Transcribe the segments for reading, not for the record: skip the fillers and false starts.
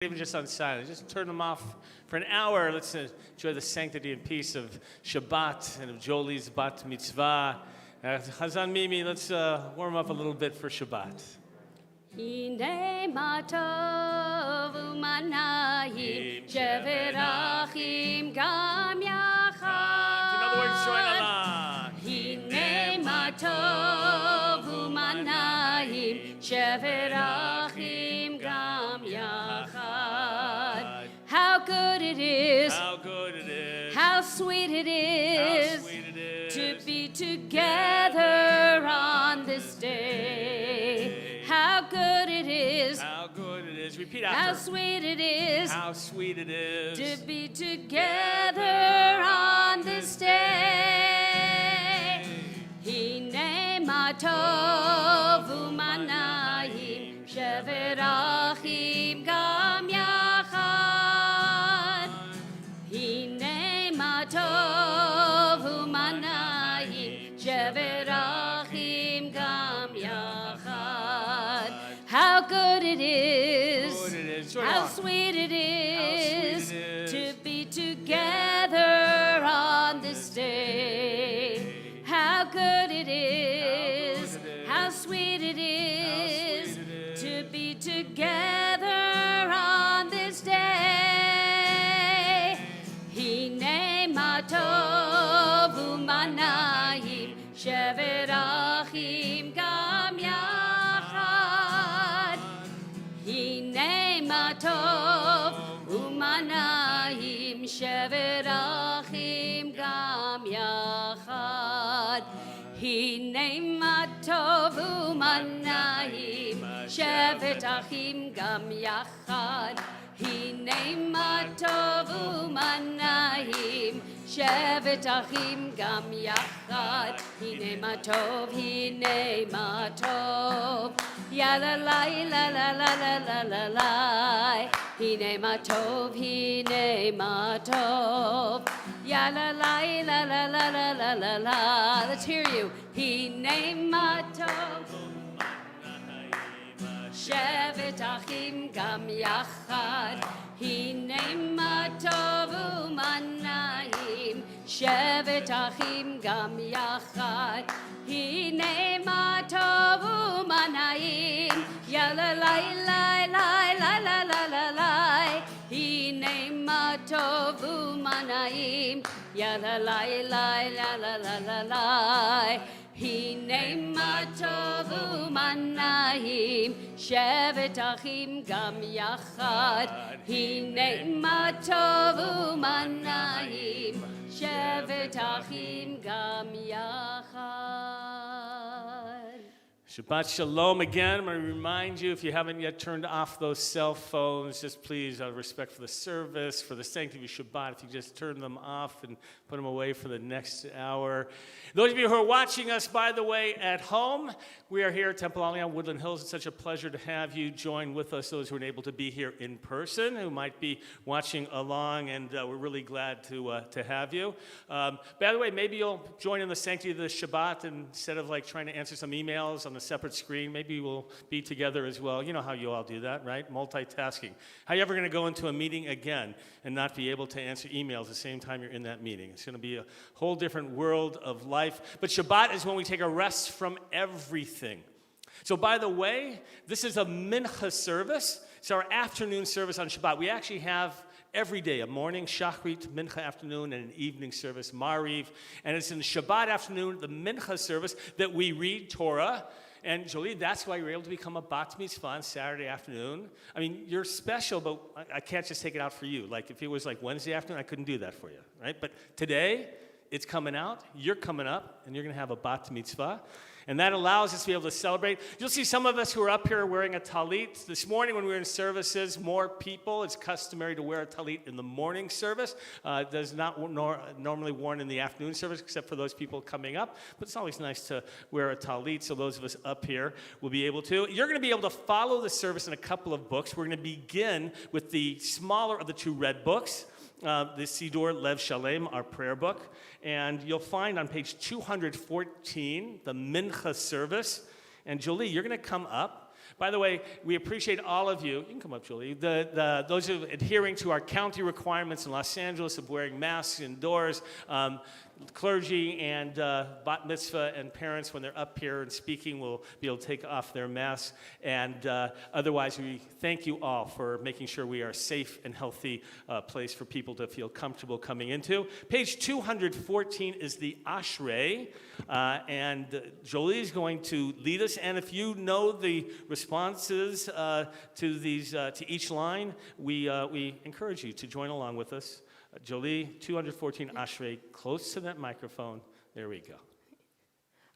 Even just on silent, just turn them off for an hour. Let's enjoy the sanctity and peace of Shabbat and of Jolie's bat mitzvah. Chazan Mimi, let's warm up a little bit for Shabbat. Hine matov umanayim sheverachim gam yachad. In other words, join along. Hine matov umanayim sheverachim gam yachad. How good it is. How good it is. How sweet it is. How sweet it is. To be together on this day. How good it is. How good it is. Repeat after. How sweet it is. How sweet it is. To be together on this day. Hine matov umanayim sheverachim gam yachad. Hine matov umanayim sheverachim gam yachad. How good it is. How sweet it is to be together on this day. How good it is. How sweet it is to be together on this day. Hine matov umanayim sheverachim gam yachad. Hine matov umanayim sheverachim gam yachad. Hine matov umanayim sheverachim gam yachad. Hine matov umanayim sheverachim gam yachad. Hine matov, hine matov. Ya la la la la la la la la la. Hine matov, hine matov. Ya la la la la la la la la la. Let's hear you. Hine matov. Shevet achim gam yachad. Hine matov umanayim. Shevet achim gam yachad. Hine matov umanayim. Ya la la la la la la la la la. Hine matov umanayim. Ya la la la la la la la la. Hine matov umanayim. Shevet achim gam yachad. Hine matov umanayim. Shevet achim gam yachad. Shabbat Shalom again. I'm going to remind you, if you haven't yet turned off those cell phones, just please, out of respect for the service, for the sanctity of Shabbat, if you just turn them off and put them away for the next hour. Those of you who are watching us, by the way, at home, we are here at Temple Aliyah, Woodland Hills. It's such a pleasure to have you join with us, those who are able to be here in person, who might be watching along, and we're really glad to have you. By the way, maybe you'll join in the sanctity of the Shabbat, and instead of like trying to answer some emails on a separate screen, maybe we'll be together as well. You know how you all do that, right? Multitasking. How are you ever going to go into a meeting again and not be able to answer emails the same time you're in that meeting? It's going to be a whole different world of life. But Shabbat is when we take a rest from everything. So by the way, this is a Mincha service. It's our afternoon service on Shabbat. We actually have every day a morning Shachrit, Mincha afternoon, and an evening service, Mariv. And it's in the Shabbat afternoon, the Mincha service, that we read Torah. And Jolie, that's why you're able to become a bat mitzvah on Saturday afternoon. I mean, you're special, but I can't just take it out for you. Like if it was like Wednesday afternoon, I couldn't do that for you, right? But today, it's coming out, you're coming up, and you're going to have a bat mitzvah. And that allows us to be able to celebrate. You'll see some of us who are up here wearing a talit. This morning when we were in services, more people. It's customary to wear a talit in the morning service. It does not normally worn in the afternoon service, except for those people coming up. But it's always nice to wear a talit, so those of us up here will be able to. You're going to be able to follow the service in a couple of books. We're going to begin with the smaller of the two red books. the Siddur Lev Shalem, our prayer book. And you'll find on page 214 the Mincha service. And Jolie, you're going to come up. By the way, we appreciate all of you. You can come up, Jolie. Those who are adhering to our county requirements in Los Angeles of wearing masks indoors. Clergy and bat mitzvah and parents, when they're up here and speaking, will be able to take off their masks. And otherwise, we thank you all for making sure we are a safe and healthy place for people to feel comfortable coming into. Page 214 is the Ashrei, and Jolie is going to lead us. And if you know the responses to each line, we encourage you to join along with us. Jolie, 214 Ashrei, close to that microphone. There we go.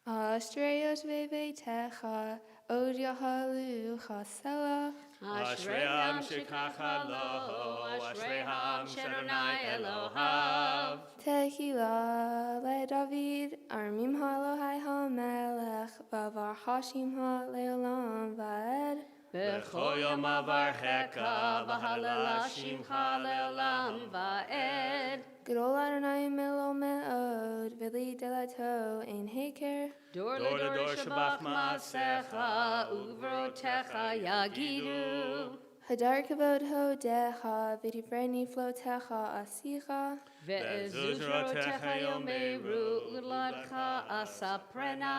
Astreyos vevetecha, od yahalu chasela. Ashrei shekacha lo, Ashrei Shadonai Elohav. Tehila le David, armim halohai hamelech, vavar hashim ha leolam vaed. B'chol yom avarcheka, v'halala shimcha le'olam va'ed. Gedol Adonai melo me'od, v'li delato ein heker. Dor ledor shabach ma'asecha, uvrotecha yagidu. Hadar kavod hodecha, v'divrei niflotecha asicha. Ve'ezuzrotecha yomeru, uladcha asaprena.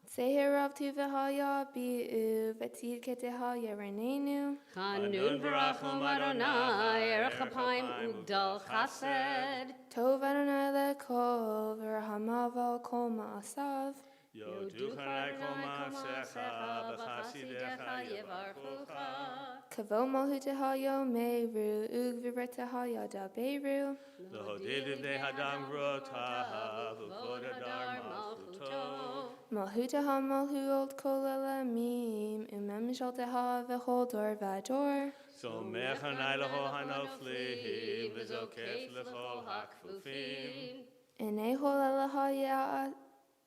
Seherav tu v'haya bi'u, v'tzid ketehaya renenu. Chanun v'rachum Adonai, erech apayim ugdal chesed. Tov Adonai lekol, v'rahamav kol ma'asav. Yodu chanai kol ma'asecha, v'chasidecha yevarchucha. Kavo malhutehaya meru, ug v'retehaya daberu. L'hodid v'nei hadam grotaha, v'vod adar malchuto. Malhuteha malhu old kol elamim, umem shalteha v'chol dor v'ador. Somech hanai leho hanofli, v'zokef lechol hakfufim. Enei hol elahaya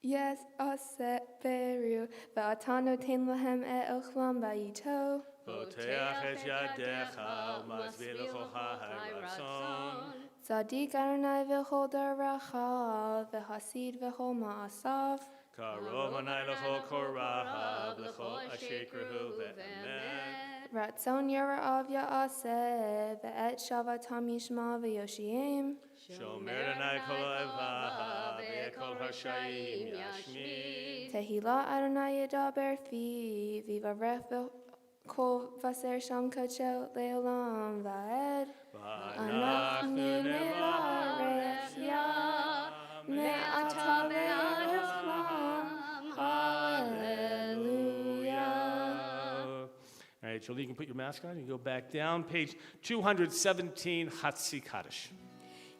yes aset beru, v'atano tein lahem ochlam ba'ito. Poteach et yadecha, u'masvir lecho ha'ratzon. Tzadik Adonai v'chol dor rachav, v'hasid v'chol ma'asav. Karov hanai lecho korahav, lecho asher krehu ve'emet. Ratzon yara'av ya'aseh, v'et shavatam yishma v'yoshiyim. Shomer hanai kol oevav, ve'kol harshayim yashmid. Tehila Adonai yedaber fi, v'varech v'kol vaser sham kachel le'olam va'ed. Anachnu nevarech ya, me'ata ve'ad olam, hallelujah. All right, Jolie, you can put your mask on. You can go back down. Page 217, Hatzi Kaddish.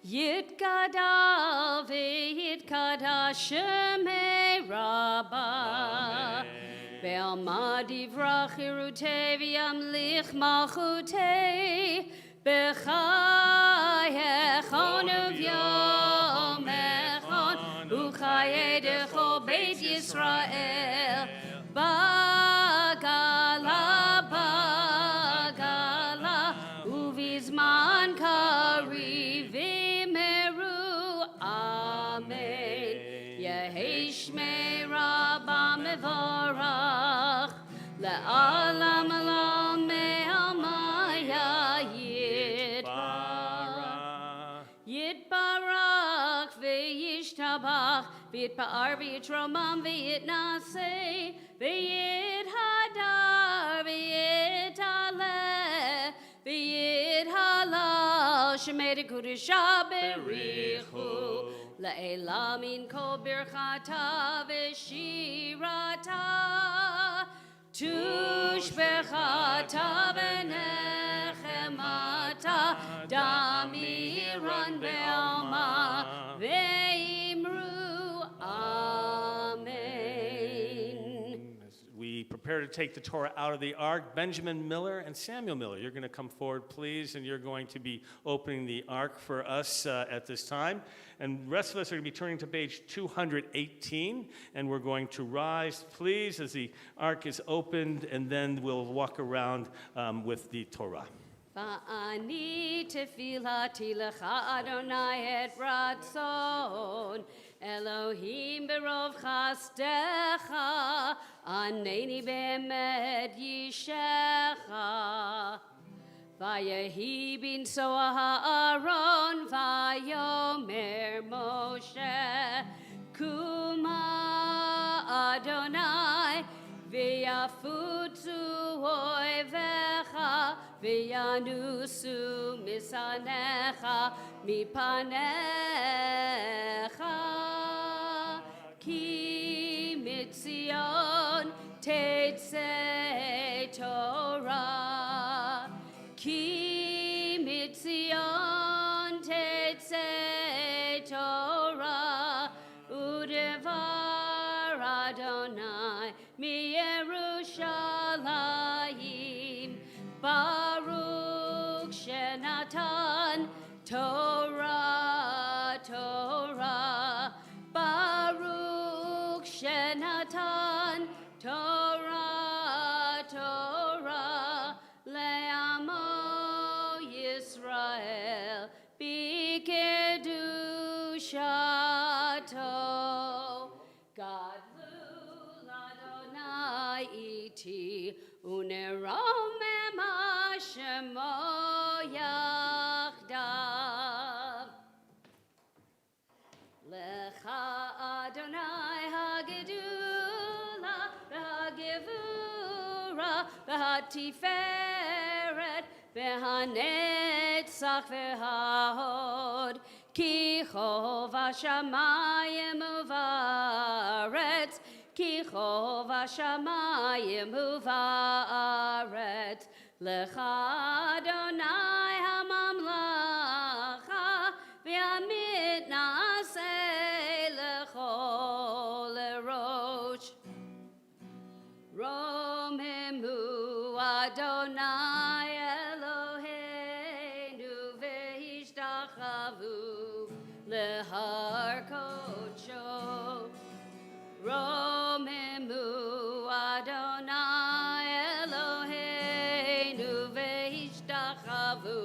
Yitkada ve'yitkada shemei Rabbah. Ve'alma divrach irutei v'yamlich malchutei. B'chayechon u'vyomechon u'chayei dechol Beit Yisrael. Bagala, bagala, uvizman kariv v'meru. Amen. Yehi shmei Rabbah mevorach, le'alam alam me'amaya yitbarach. Yitbarach ve'yishtabach, v'yitpa'ar v'yitromam v'yitnaseh, v'yithadar v'yithaleh, v'yithalal shemei dekudusha berichu, le'elamin kol birchata v'shirata, tushbechata v'nechemata, damiran be'alma ve'imru. Amen. As we prepare to take the Torah out of the ark, Benjamin Miller and Samuel Miller, you're going to come forward, please, and you're going to be opening the ark for us at this time. And the rest of us are going to be turning to page 218, and we're going to rise, please, as the ark is opened, and then we'll walk around with the Torah. Va'ani tefilati lecha Adonai et ratzon, Elohim berov chastecha, aneni be'emet yishecha. Vayehi bin soah ha'aron, vayomer Moshe, Kuma Adonai, v'yafutzu oivecha, v'yanusu misanecha, mipanecha. Ki mitzion tetzei Torah. Ki mitzion tetzei Torah. Udevar Adonai mi Yerushalayim. Baruch Shenatan Torah, Torah. Baruch Shenatan Torah, Torah. Le'amo Yisrael bikedushato. Gadlu l'Adonai iti uneromem hashemo yachdav. Lecha Adonai hagedula v'hagevura v'hatiferet v'hanetzach v'hahod ki chov hashamayim uvaretz ki chov hashamayim uvaretz lecha Adonai hamamlacha v'yamit na'aseh lechol erosh Romemu Adonai Eloheinu v'hishtachavu lehar kodsho. Romemu Adonai Eloheinu v'hishtachavu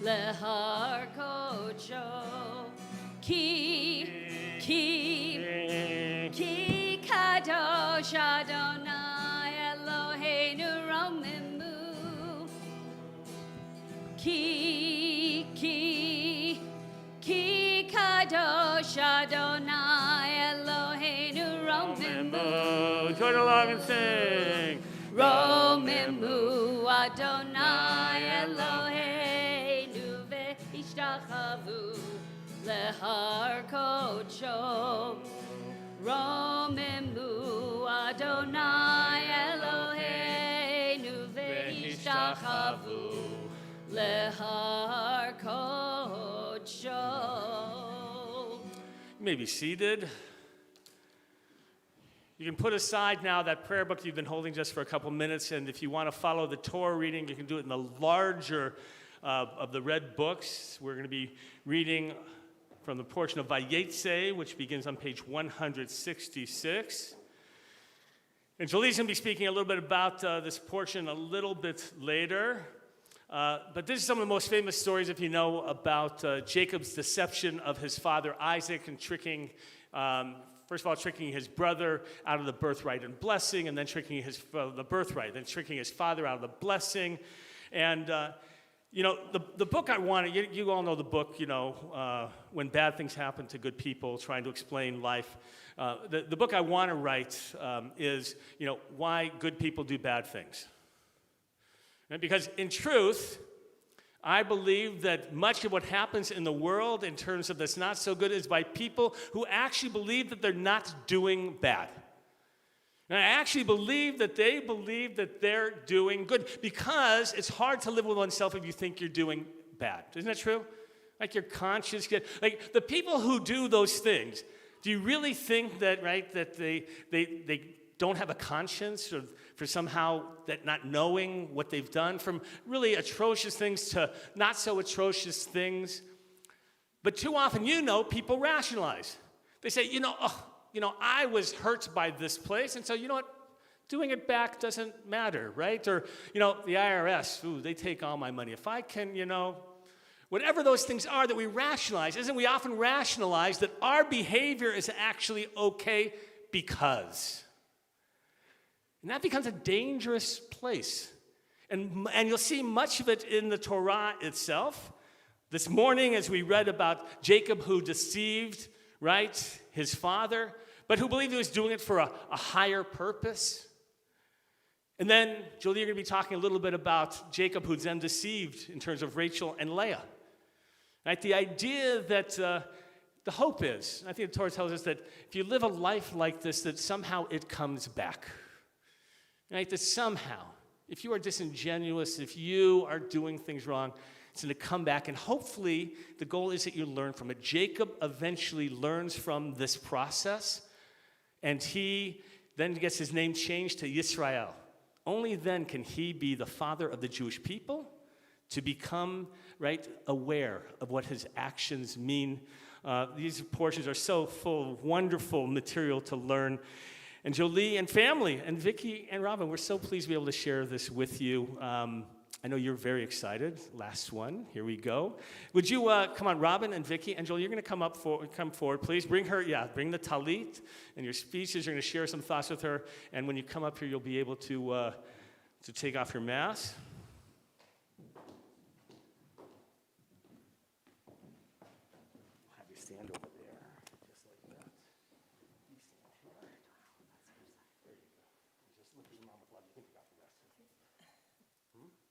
lehar kodsho. Ki kadosh Adonai Eloheinu romemu. Ki kadosh Adonai Eloheinu romemu. Join along and sing. Romemu Adonai Eloheinu v'hishtachavu lehar kodsho. Romemu Adonai Eloheinu v'hishtachavu lehar kodsho. You may be seated. You can put aside now that prayer book you've been holding just for a couple minutes, and if you want to follow the Torah reading, you can do it in the larger of the red books. We're going to be reading from the portion of Vayetze, which begins on page 166. And Jolie's going to be speaking a little bit about this portion a little bit later. But this is some of the most famous stories, if you know, about Jacob's deception of his father Isaac and tricking, first of all, tricking his brother out of the birthright and blessing, and then tricking the birthright, then tricking his father out of the blessing. And the book I wanted, you all know the book, When Bad Things Happen to Good People, trying to explain life. The book I want to write is, Why Good People Do Bad Things. Right? Because in truth, I believe that much of what happens in the world in terms of this not so good is by people who actually believe that they're not doing bad. And I actually believe that they believe that they're doing good, because it's hard to live with oneself if you think you're doing bad. Isn't that true? Like your conscience like the people who do those things, do you really think that, right, that they don't have a conscience, or for somehow that not knowing what they've done, from really atrocious things to not so atrocious things? But too often, people rationalize. They say, I was hurt by this place, and so, doing it back doesn't matter, right? Or, the IRS, they take all my money. If I can, Whatever those things are that we rationalize, isn't we often rationalize that our behavior is actually okay because. And that becomes a dangerous place. And you'll see much of it in the Torah itself. This morning, as we read about Jacob who deceived, right, his father, but who believed he was doing it for a higher purpose. And then, Jolie, you're going to be talking a little bit about Jacob who's then deceived in terms of Rachel and Leah. Right? The idea that the hope is, I think the Torah tells us that if you live a life like this, that somehow it comes back. Right? That somehow, if you are disingenuous, if you are doing things wrong, it's going to come back. And hopefully, the goal is that you learn from it. Jacob eventually learns from this process, and he then gets his name changed to Yisrael. Only then can he be the father of the Jewish people, to become, right, aware of what his actions mean. These portions are so full of wonderful material to learn. And Jolie and family, and Vicky and Robin, we're so pleased to be able to share this with you. I know you're very excited. Last one, here we go. Would you come on, Robin and Vicky and Jolie? You're going to come forward, please. Bring the talit and your speeches. You're going to share some thoughts with her. And when you come up here, you'll be able to take off your mask. Have you stand over there, just like that. You stand here. There you go. Just look at your mom with love. You can take off your mask.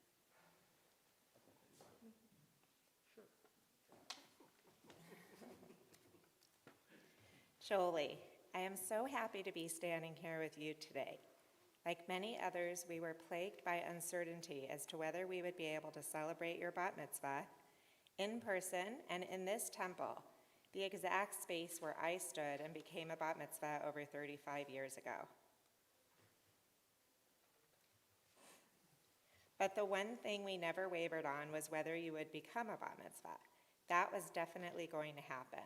Jolie, I am so happy to be standing here with you today. Like many others, we were plagued by uncertainty as to whether we would be able to celebrate your bat mitzvah in person and in this temple, the exact space where I stood and became a bat mitzvah over 35 years ago. But the one thing we never wavered on was whether you would become a bat mitzvah. That was definitely going to happen,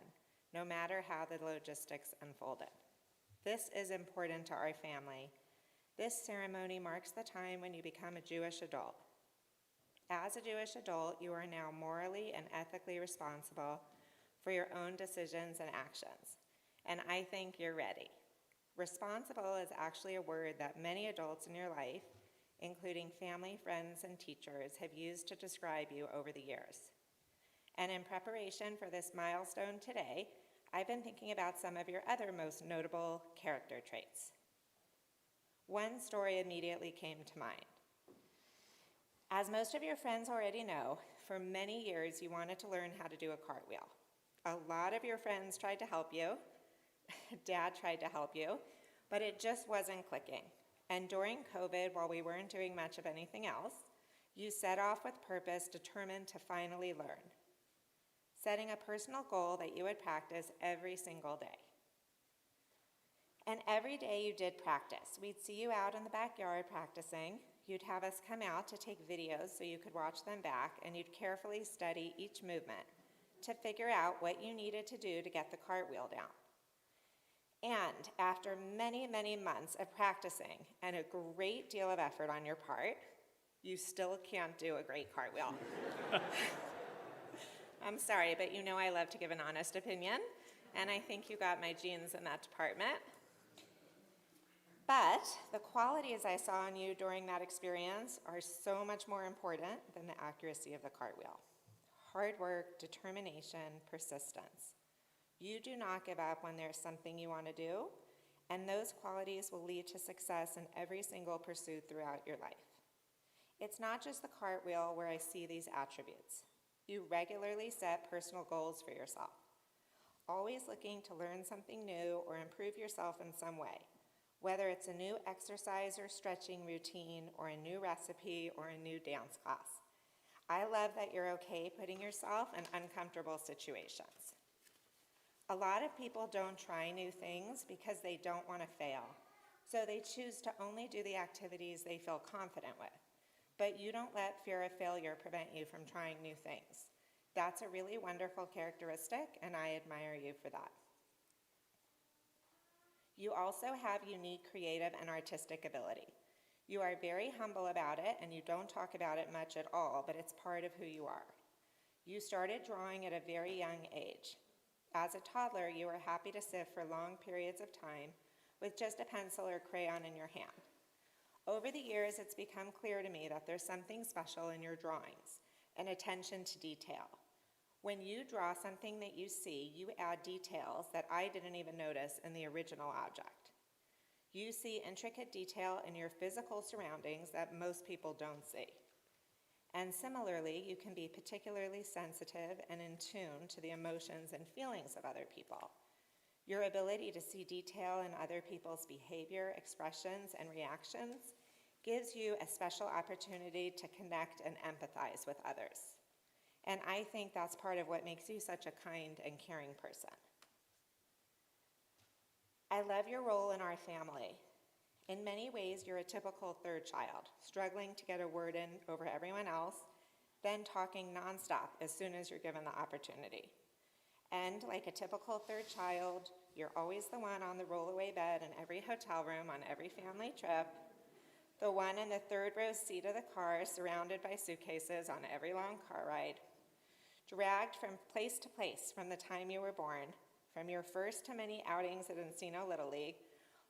no matter how the logistics unfolded. This is important to our family. This ceremony marks the time when you become a Jewish adult. As a Jewish adult, you are now morally and ethically responsible for your own decisions and actions, and I think you're ready. Responsible is actually a word that many adults in your life, including family, friends, and teachers, have used to describe you over the years. And in preparation for this milestone today, I've been thinking about some of your other most notable character traits. One story immediately came to mind. As most of your friends already know, for many years you wanted to learn how to do a cartwheel. A lot of your friends tried to help you. Dad tried to help you, but it just wasn't clicking. And during COVID, while we weren't doing much of anything else, you set off with purpose, determined to finally learn, setting a personal goal that you would practice every single day. And every day you did practice. We'd see you out in the backyard practicing. You'd have us come out to take videos so you could watch them back, and you'd carefully study each movement to figure out what you needed to do to get the cartwheel down. And after many, many months of practicing and a great deal of effort on your part, you still can't do a great cartwheel. I'm sorry, but you know I love to give an honest opinion, and I think you got my genes in that department. But the qualities I saw in you during that experience are so much more important than the accuracy of the cartwheel. Hard work, determination, persistence. You do not give up when there's something you want to do, and those qualities will lead to success in every single pursuit throughout your life. It's not just the cartwheel where I see these attributes. You regularly set personal goals for yourself, always looking to learn something new or improve yourself in some way, whether it's a new exercise or stretching routine or a new recipe or a new dance class. I love that you're okay putting yourself in uncomfortable situations. A lot of people don't try new things because they don't want to fail, so they choose to only do the activities they feel confident with. But you don't let fear of failure prevent you from trying new things. That's a really wonderful characteristic, and I admire you for that. You also have unique creative and artistic ability. You are very humble about it, and you don't talk about it much at all, but it's part of who you are. You started drawing at a very young age. As a toddler, you were happy to sit for long periods of time with just a pencil or crayon in your hand. Over the years, it's become clear to me that there's something special in your drawings, an attention to detail. When you draw something that you see, you add details that I didn't even notice in the original object. You see intricate detail in your physical surroundings that most people don't see. And similarly, you can be particularly sensitive and in tune to the emotions and feelings of other people. Your ability to see detail in other people's behavior, expressions, and reactions gives you a special opportunity to connect and empathize with others. And I think that's part of what makes you such a kind and caring person. I love your role in our family. In many ways, you're a typical third child, struggling to get a word in over everyone else, then talking nonstop as soon as you're given the opportunity. And like a typical third child, you're always the one on the rollaway bed in every hotel room on every family trip, the one in the third row seat of the car surrounded by suitcases on every long car ride, dragged from place to place from the time you were born, from your first to many outings at Encino Little League,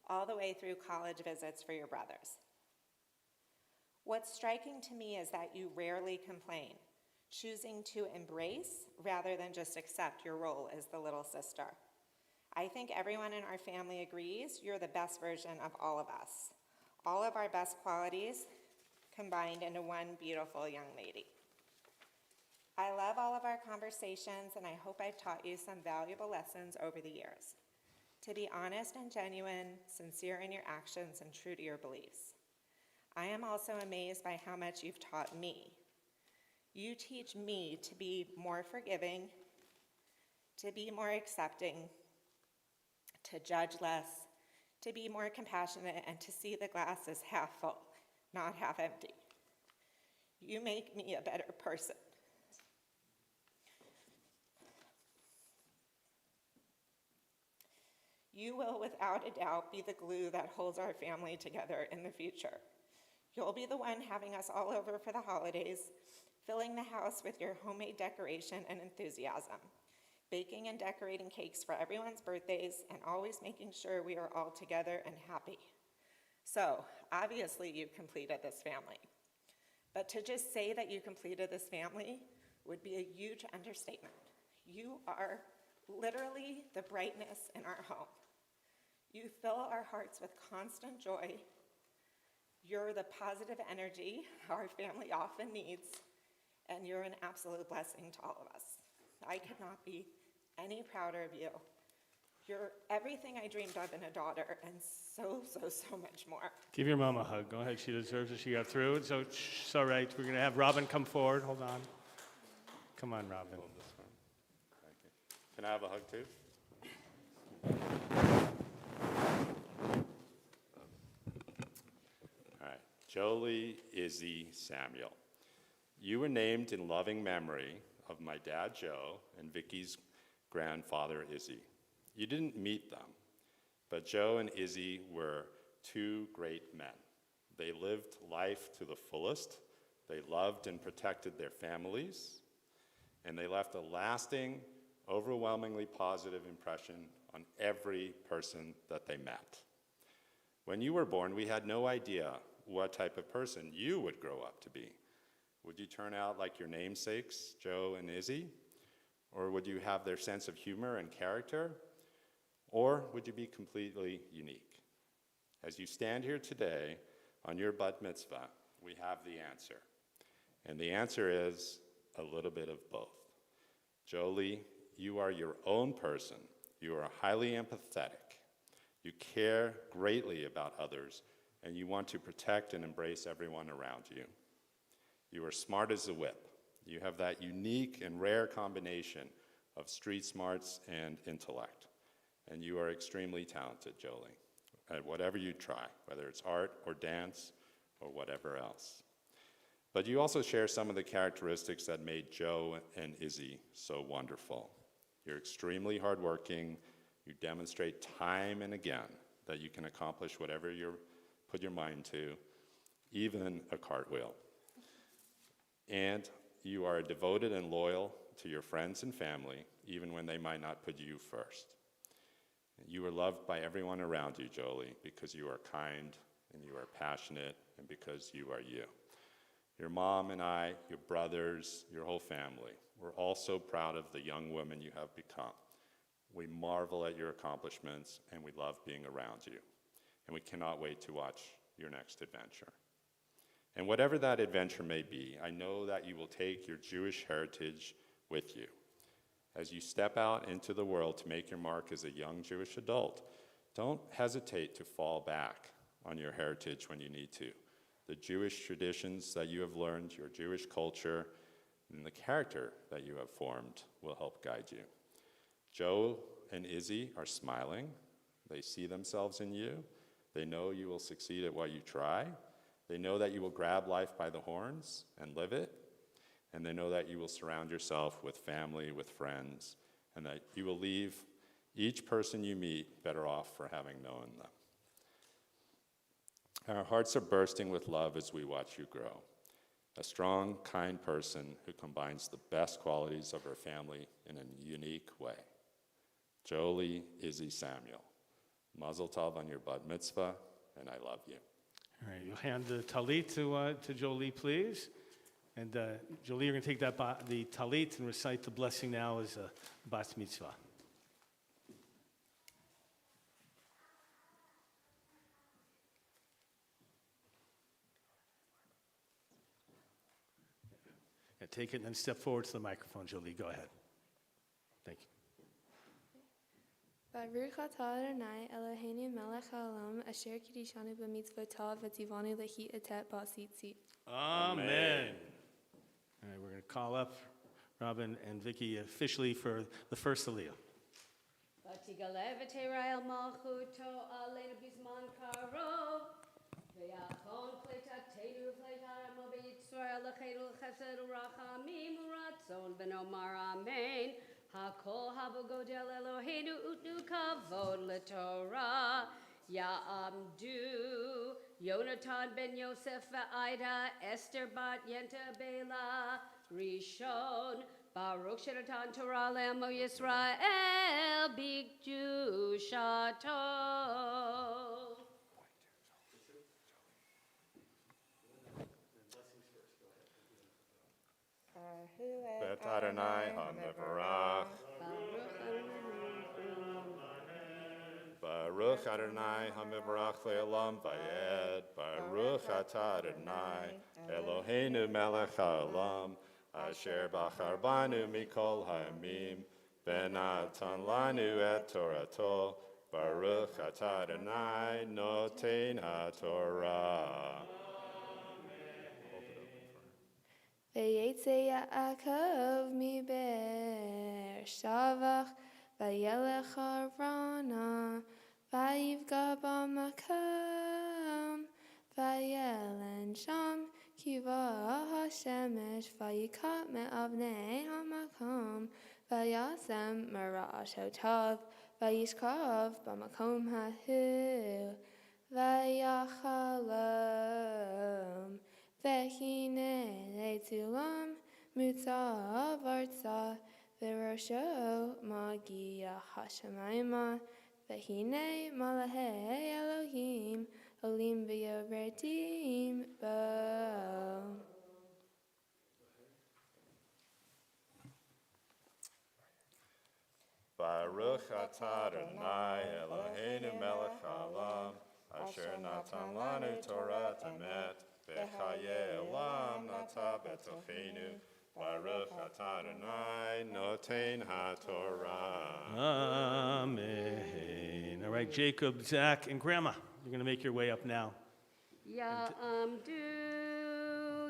all the way through college visits for your brothers. What's striking to me is that you rarely complain, choosing to embrace rather than just accept your role as the little sister. I think everyone in our family agrees you're the best version of all of us, all of our best qualities combined into one beautiful young lady. I love all of our conversations, and I hope I've taught you some valuable lessons over the years. To be honest and genuine, sincere in your actions, and true to your beliefs. I am also amazed by how much you've taught me. You teach me to be more forgiving, to be more accepting, to judge less, to be more compassionate, and to see the glass as half full, not half empty. You make me a better person. You will, without a doubt, be the glue that holds our family together in the future. You'll be the one having us all over for the holidays, filling the house with your homemade decoration and enthusiasm, baking and decorating cakes for everyone's birthdays, and always making sure we are all together and happy. So, obviously you completed this family. But to just say that you completed this family would be a huge understatement. You are literally the brightness in our home. You fill our hearts with constant joy. You're the positive energy our family often needs, and you're an absolute blessing to all of us. I could not be any prouder of you. You're everything I dreamed of in a daughter, and so much more. Give your mom a hug. Go ahead. She deserves it. She got through it. So it's all right. We're going to have Robin come forward. Hold on. Come on, Robin. Hold this one. Thank you. Can I have a hug too? All right. Jolie, Izzy, Samuel. You were named in loving memory of my dad, Joe, and Vicky's grandfather, Izzy. You didn't meet them, but Joe and Izzy were two great men. They lived life to the fullest. They loved and protected their families, and they left a lasting, overwhelmingly positive impression on every person that they met. When you were born, we had no idea what type of person you would grow up to be. Would you turn out like your namesakes, Joe and Izzy? Or would you have their sense of humor and character? Or would you be completely unique? As you stand here today on your bat mitzvah, we have the answer. And the answer is a little bit of both. Jolie, you are your own person. You are highly empathetic. You care greatly about others, and you want to protect and embrace everyone around you. You are smart as a whip. You have that unique and rare combination of street smarts and intellect. And you are extremely talented, Jolie, at whatever you try, whether it's art or dance or whatever else. But you also share some of the characteristics that made Joe and Izzy so wonderful. You're extremely hardworking. You demonstrate time and again that you can accomplish whatever you put your mind to, even a cartwheel. And you are devoted and loyal to your friends and family, even when they might not put you first. You are loved by everyone around you, Jolie, because you are kind and you are passionate and because you are you. Your mom and I, your brothers, your whole family, we're all so proud of the young woman you have become. We marvel at your accomplishments and we love being around you. And we cannot wait to watch your next adventure. And whatever that adventure may be, I know that you will take your Jewish heritage with you. As you step out into the world to make your mark as a young Jewish adult, don't hesitate to fall back on your heritage when you need to. The Jewish traditions that you have learned, your Jewish culture, and the character that you have formed will help guide you. Joe and Izzy are smiling. They see themselves in you. They know you will succeed at what you try. They know that you will grab life by the horns and live it. And they know that you will surround yourself with family, with friends, and that you will leave each person you meet better off for having known them. Our hearts are bursting with love as we watch you grow. A strong, kind person who combines the best qualities of her family in a unique way. Jolie, Izzy, Samuel. Mazal tov on your bat mitzvah, and I love you. All right, you'll hand the talit to Jolie, please. And Jolie, you're going to take the talit and recite the blessing now as a bat mitzvah. Yeah, take it and then step forward to the microphone, Jolie. Go ahead. Thank you. Baruch atah Adonai Eloheinu melech haolam asher kiddushanu b'mitzvotav v'tzivanu lehi etet ba'atzitzi. Amen. All right, we're going to call up Robin and Vicky officially for the first aliyah. ותגלה ותראה אל מלכותו עלינו בזמן קרוב, ויחון פליטתנו ופליטת עמו בישראל לכנו לחסד ורחמים ורצון ונאמר אמן. הכל הבו גודל אלוהינו ותנו כבוד לתורה. יעמדו יונתן בן יוסף ועאידה אסתר בת ינטה בלה ראשון ברוך שנתן תורה לעמו ישראל בקדושתו. Bet Adonai HaMevarach. Baruch Adonai HaMevarach Le'olam Vayed. Baruch Atah Adonai Eloheinu melech haolam asher bachar banu mikol ha'amim v'natan lanu et Torato. Baruch Atah Adonai noten haTorah. Vayetze Yaakov mi ber shavach vayelech harana vayivga b'makam vayelen sham kiva hashemesh vayikat me'avnei hamakom vayasem marash hotav vayishkav b'makom hahu vayachalam Vehine letulam mutzav artza v'rosho magia hashemayma vehine malahei Elohim olim v'yovertim bo. Baruch atah Adonai Eloheinu melech haolam asher natan lanu Torah emet. B'chaye olam nata betochenu, Baruch atah Adonai noten haTorah. Amen. All right, Jacob, Zach, and Grandma, you're going to make your way up now. Ya'amdu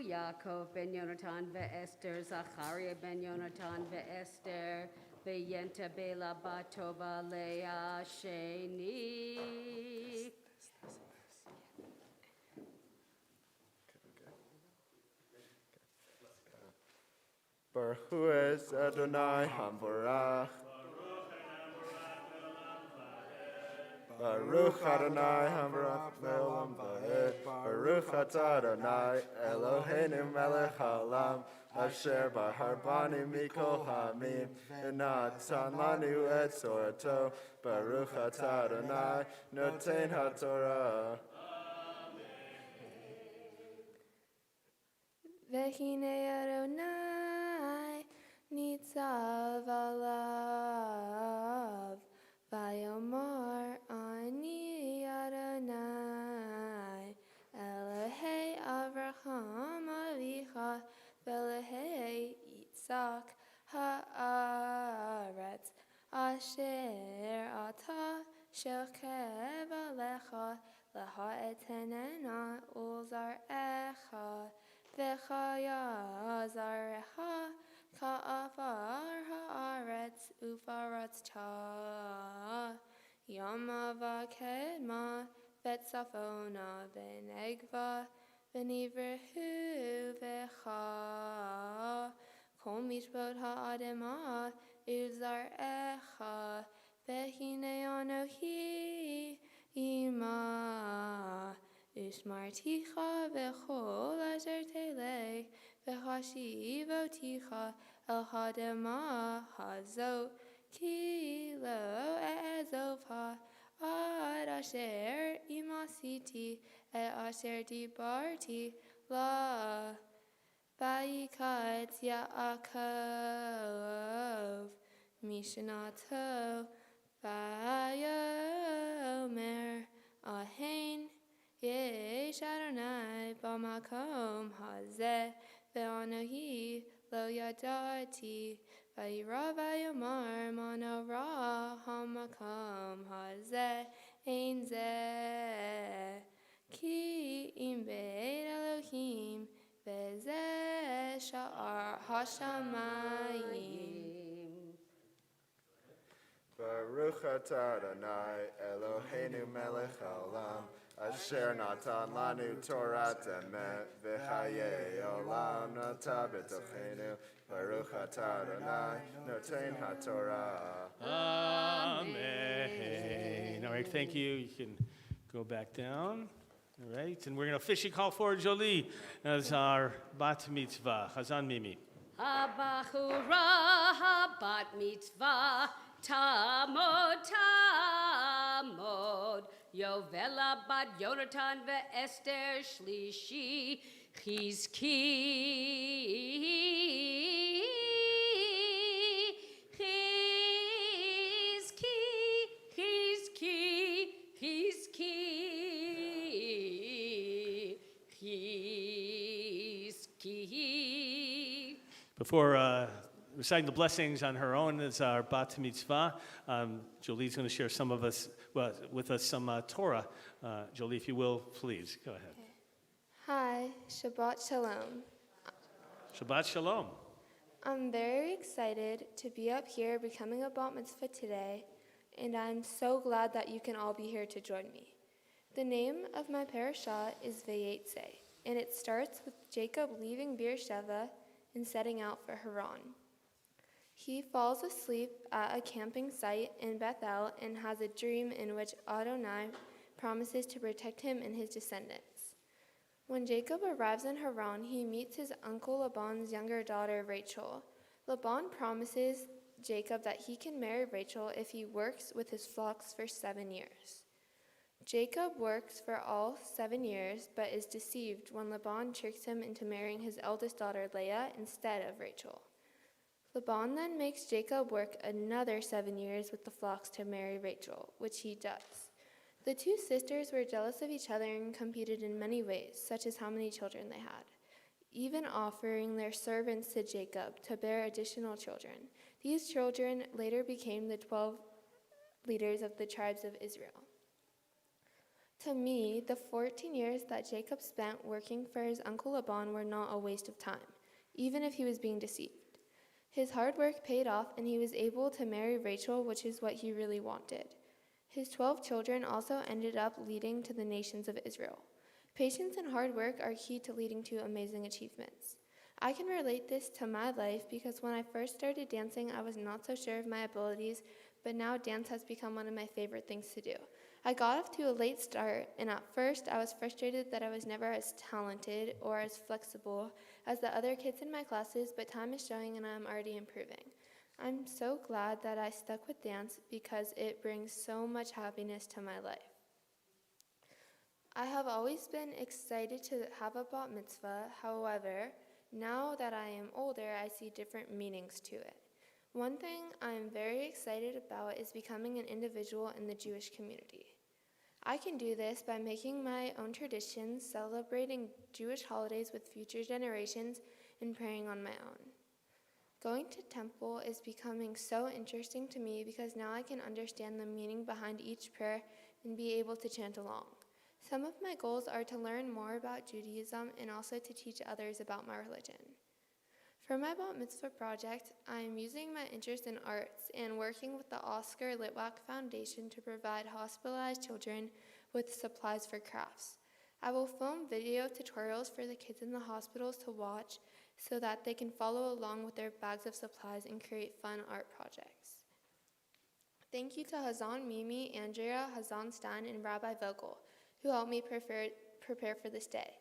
Yaakov ben Yonatan ve'Esther, Zachariah ben Yonatan ve'Esther, ve'yenta bela batova leah sheni. Baruch es Adonai HaMevarach. Baruch Adonai Hamarath Me'olam Va'ed. Baruch Atah Adonai Eloheinu melech haolam. Asher baharbani mikol ha'amim. V'natan lanu et Torato. Baruch Atah Adonai Noten HaTorah. Vehine Adonai nitzav alav, vayomar ani Adonai, Elohei Avraham avicha, v'Elohei Yitzhak haaretz, asher ata shokev alecha, laha'etenena ulzarecha. V'chayazarecha ka'afar haaretz ufaratcha. Yama v'kedma v'tzafona v'negva v'nivrehu v'cha. Kol mishpot ha'adema uzarecha v'hine anohi ima. Ushmarticha v'chol asher telei v'chashivoticha el hadema hazot ki lo e'ezovha ad asher imasiti et asher dibarti la vayikatz Yaakov mishanato vayomer ahen Yesh Adonai b'makom hazeh ve'anohi lo yadati vayira vayomar manora hamakom hazeh ein zeh ki im beit Elohim ve'zeh sha'ar hashamayim. Baruch Atah Adonai Eloheinu melech haolam. Asher natan lanu Torah emet v'chayei olam nata b'tochenu. Baruch Atah Adonai Noten HaTorah. Amen. All right, thank you. You can go back down. All right, and we're going to officially call forward Jolie as our bat mitzvah. Chazan Mimi. Habachura bat mitzvah tamod tamod Yovela bat Yonatan ve'Esther shlishi chizki Before reciting the blessings on her own as our bat mitzvah, Jolie's going to share with us some Torah. Jolie, if you will, please go ahead. Okay. Hi, Shabbat Shalom. Shabbat Shalom. I'm very excited to be up here becoming a bat mitzvah today, and I'm so glad that you can all be here to join me. The name of my parashah is Vayetze, and it starts with Jacob leaving Beersheba and setting out for Haran. He falls asleep at a camping site in Bethel and has a dream in which Adonai promises to protect him and his descendants. When Jacob arrives in Haran, he meets his uncle Laban's younger daughter, Rachel. Laban promises Jacob that he can marry Rachel if he works with his flocks for 7 years. Jacob works for all 7 years, but is deceived when Laban tricks him into marrying his eldest daughter, Leah, instead of Rachel. Laban then makes Jacob work another 7 years with the flocks to marry Rachel, which he does. The two sisters were jealous of each other and competed in many ways, such as how many children they had, even offering their servants to Jacob to bear additional children. These children later became the 12 leaders of the tribes of Israel. To me, the 14 years that Jacob spent working for his uncle Laban were not a waste of time, even if he was being deceived. His hard work paid off, and he was able to marry Rachel, which is what he really wanted. His 12 children also ended up leading to the nations of Israel. Patience and hard work are key to leading to amazing achievements. I can relate this to my life because when I first started dancing, I was not so sure of my abilities, but now dance has become one of my favorite things to do. I got off to a late start, and at first I was frustrated that I was never as talented or as flexible as the other kids in my classes, but time is showing and I'm already improving. I'm so glad that I stuck with dance because it brings so much happiness to my life. I have always been excited to have a bat mitzvah. However, now that I am older, I see different meanings to it. One thing I am very excited about is becoming an individual in the Jewish community. I can do this by making my own traditions, celebrating Jewish holidays with future generations, and praying on my own. Going to temple is becoming so interesting to me because now I can understand the meaning behind each prayer and be able to chant along. Some of my goals are to learn more about Judaism and also to teach others about my religion. For my Bat Mitzvah project, I am using my interest in arts and working with the Oscar Litwack Foundation to provide hospitalized children with supplies for crafts. I will film video tutorials for the kids in the hospitals to watch so that they can follow along with their bags of supplies and create fun art projects. Thank you to Hazan Mimi, Andrea, Hazan Stein, and Rabbi Vogel, who helped me prepare for this day,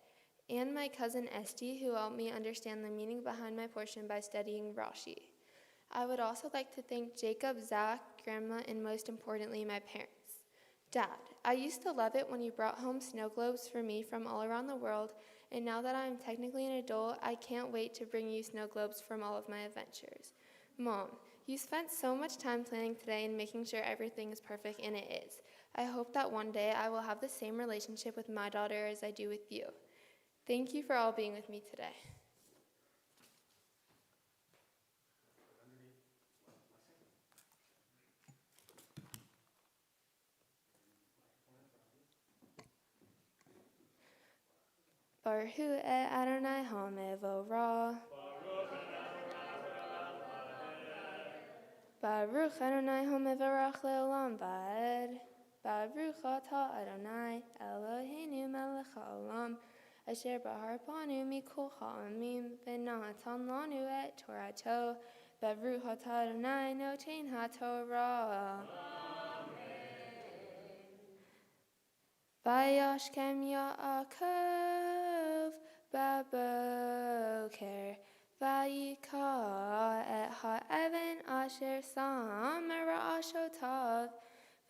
and my cousin Esty, who helped me understand the meaning behind my portion by studying Rashi. I would also like to thank Jacob, Zach, Grandma, and most importantly, my parents. Dad, I used to love it when you brought home snow globes for me from all around the world, and now that I am technically an adult, I can't wait to bring you snow globes from all of my adventures. Mom, you spent so much time planning today and making sure everything is perfect, and it is. I hope that one day I will have the same relationship with my daughter as I do with you. Thank you for all being with me today. Baruch hu Adonai HaMevorach. Baruch Adonai HaMevorach le'olam va'ed. Baruch atah Adonai Eloheinu melech haolam. Asher bahar banu mikol ha'amim v'natan lanu et Torato. Baruch atah Adonai noten ha'torah. Vayashkem Yaakov baboker. Vayika et ha'even asher sam mera'ashotav.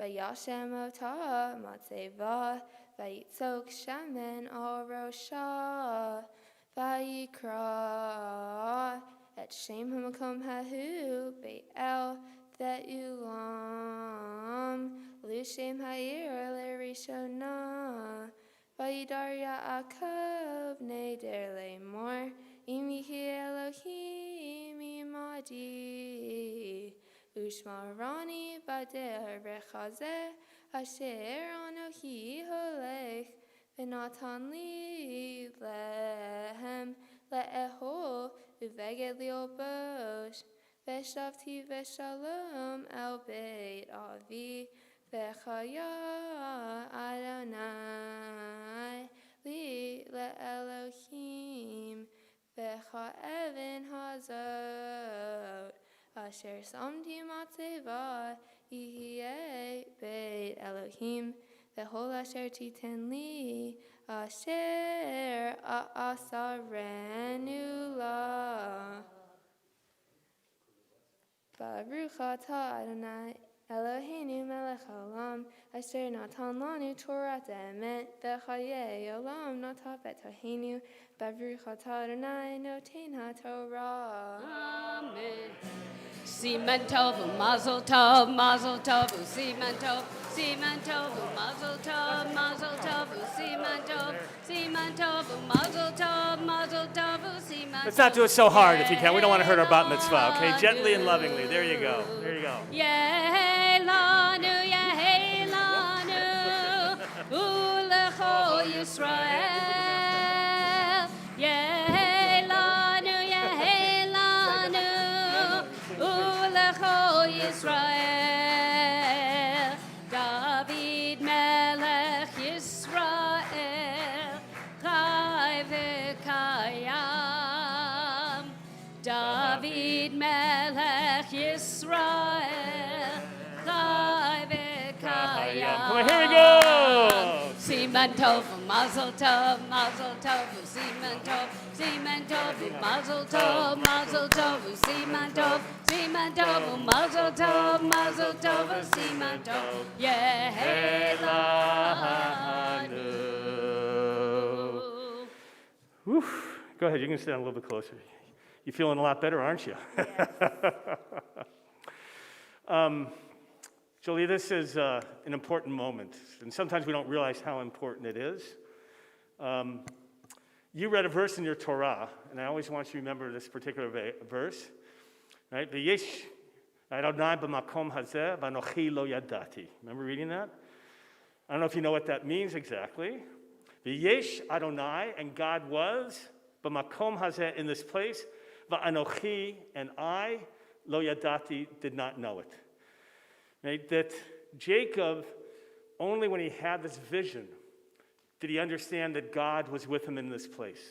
Vayashem otah matzeva. Vayitzok shemen al rosha. Vayikra et shem hamakom hahu Be'el ve'ulam. Lushem ha'ir le'rishona. Vayidar Yaakov neder le'mor. Imihi Elohim imadi. Ushmarani bader rechazeh. Asher anohi holech. V'natan li lehem le'ehol. Uveged li'obosh. Veshavti veshalom el beit avi. V'chaya Adonai li le'elohim. V'cha even hazot. Asher samti matzeva yihye beit Elohim. V'chol asher titen li. Asher asarenu la. Baruch atah Adonai Eloheinu melech haolam, asher natan lanu Torat emet, v'chayei olam natav b'toheinu, baruch atah Adonai noten ha'torah. Amen. Siman tov, mazel tov, mazel tov, siman tov, siman tov, mazel tov, mazel tov, siman tov, mazel tov, mazel tov, siman. Let's not do it so hard if you can. We don't want to hurt our bat mitzvah, okay? Gently and lovingly. There you go. There you go. Yehelanu, Yehelanu, Ulecho Yisrael. Yehelanu, Yehelanu, Ulecho Yisrael. David Melech Yisrael, Chai v'kayam. David Melech Yisrael, Chai v'kayam. Come on, here we go. Siman tov, mazel tov, mazel tov, siman tov, mazel tov, mazel tov, siman tov, mazel tov, siman tov, Yehelanu. Whew. Go ahead, you can stand a little bit closer. You feeling a lot better, aren't you? Jolie, this is an important moment, and sometimes we don't realize how important it is. You read a verse in your Torah, and I always want you to remember this particular verse, right? V'yesh Adonai b'makom hazeh v'anochi lo yadati. Remember reading that? I don't know if you know what that means exactly. V'yesh Adonai, and God was, b'makom hazeh, in this place, v'anochi, and I, lo yadati, did not know it. Right? That Jacob, only when he had this vision, did he understand that God was with him in this place.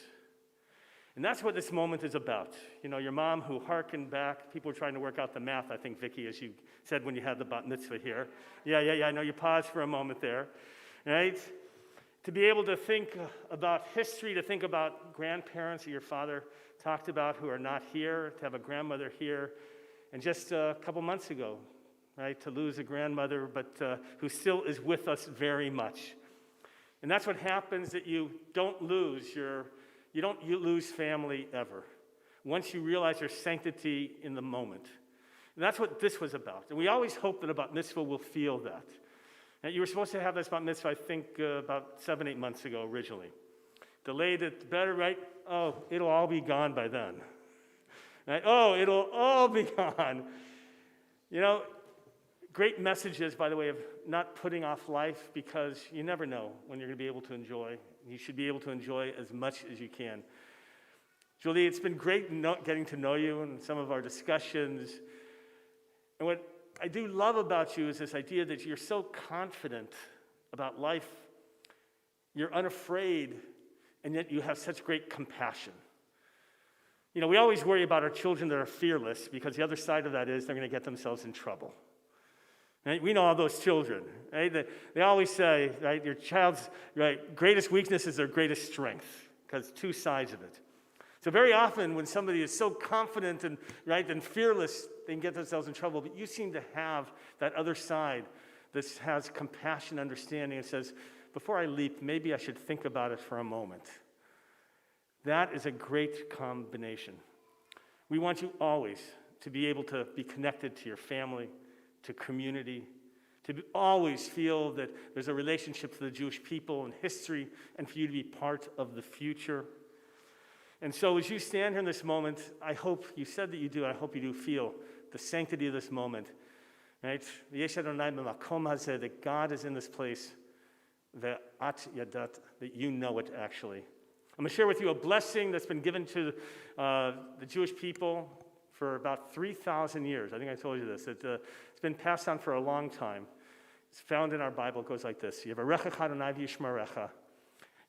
And that's what this moment is about. You know, your mom who hearkened back, people were trying to work out the math, I think, Vicky, as you said when you had the bat mitzvah here. Yeah, I know you paused for a moment there, right? To be able to think about history, to think about grandparents that your father talked about who are not here, to have a grandmother here, and just a couple months ago, right, to lose a grandmother, but who still is with us very much. And that's what happens, that you don't lose you lose family ever. Once you realize there's sanctity in the moment. And that's what this was about. And we always hope that about mitzvah will feel that. Now, you were supposed to have this about mitzvah, I think, about 7-8 months ago originally. Delayed it better, right? Oh, it'll all be gone by then. Right? Oh, it'll all be gone. You know, great messages, by the way, of not putting off life, because you never know when you're going to be able to enjoy. You should be able to enjoy as much as you can. Jolie, it's been great getting to know you and some of our discussions. And what I do love about you is this idea that you're so confident about life. You're unafraid, and yet you have such great compassion. You know, we always worry about our children that are fearless, because the other side of that is they're going to get themselves in trouble. Right? We know all those children, right? They always say, right, your child's greatest weakness is their greatest strength, because two sides of it. So very often when somebody is so confident and fearless, they can get themselves in trouble. But you seem to have that other side that has compassion, understanding, and says, before I leap, maybe I should think about it for a moment. That is a great combination. We want you always to be able to be connected to your family, to community, to always feel that there's a relationship to the Jewish people and history, and for you to be part of the future. And so as you stand here in this moment, I hope, you said that you do, I hope you do feel the sanctity of this moment, right? That God is in this place, that you know it actually. I'm going to share with you a blessing that's been given to the Jewish people for about 3,000 years. I think I told you this. It's been passed on for a long time. It's found in our Bible. It goes like this. Yevarechecha Adonai v'yishmerecha.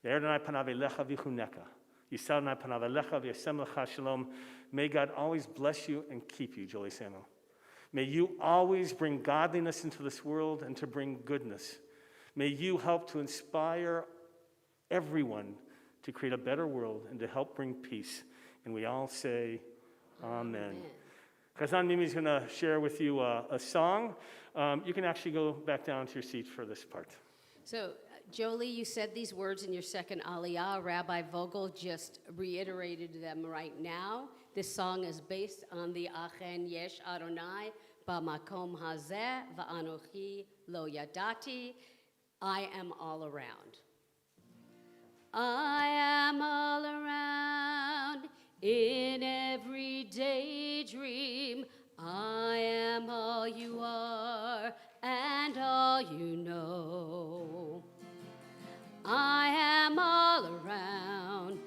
Yair Adonai panav elecha v'chuneka. Yisrael Adonai panav elecha v'yasem lecha shalom. May God always bless you and keep you, Jolie Samuel. May you always bring godliness into this world and to bring goodness. May you help to inspire everyone to create a better world and to help bring peace. And we all say, Amen. Chazan Mimi is going to share with you a song. You can actually go back down to your seat for this part. So, Jolie, you said these words in your second aliyah. Rabbi Vogel just reiterated them right now. This song is based on the Achen Yesh Adonai B'makom Hazeh V'anochi Lo Yadati. I am all around. I am all around in every daydream. I am all you are and all you know. I am all around.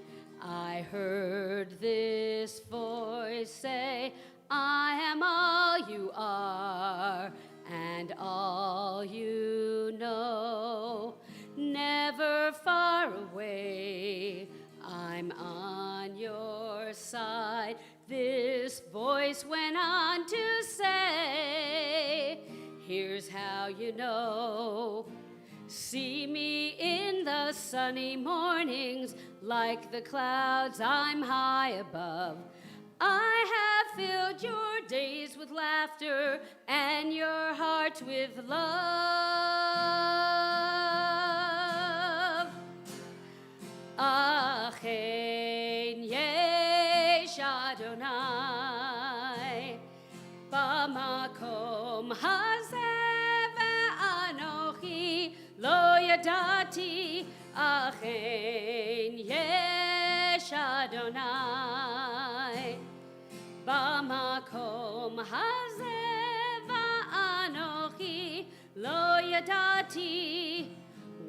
I heard this voice say, I am all you are and all you know. Never far away, I'm on your side. This voice went on to say, here's how you know. See me in the sunny mornings, like the clouds I'm high above. I have filled your days with laughter and your heart with love. Achen yesh Adonai b'makom hazeh ve'anochi lo yadati. Achen yesh Adonai b'makom hazeh ve'anochi lo yadati.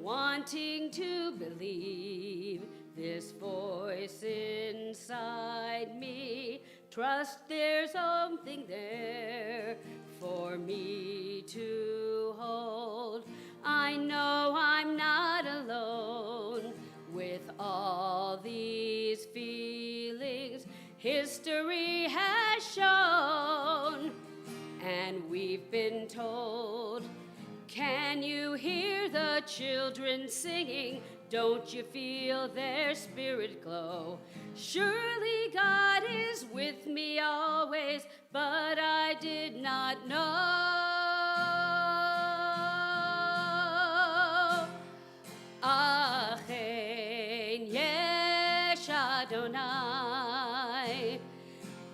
Wanting to believe this voice inside me, trust there's something there for me to hold. I know I'm not alone with all these feelings history has shown, and we've been told. Can you hear the children singing? Don't you feel their spirit glow? Surely God is with me always, but I did not know. Achen yesh Adonai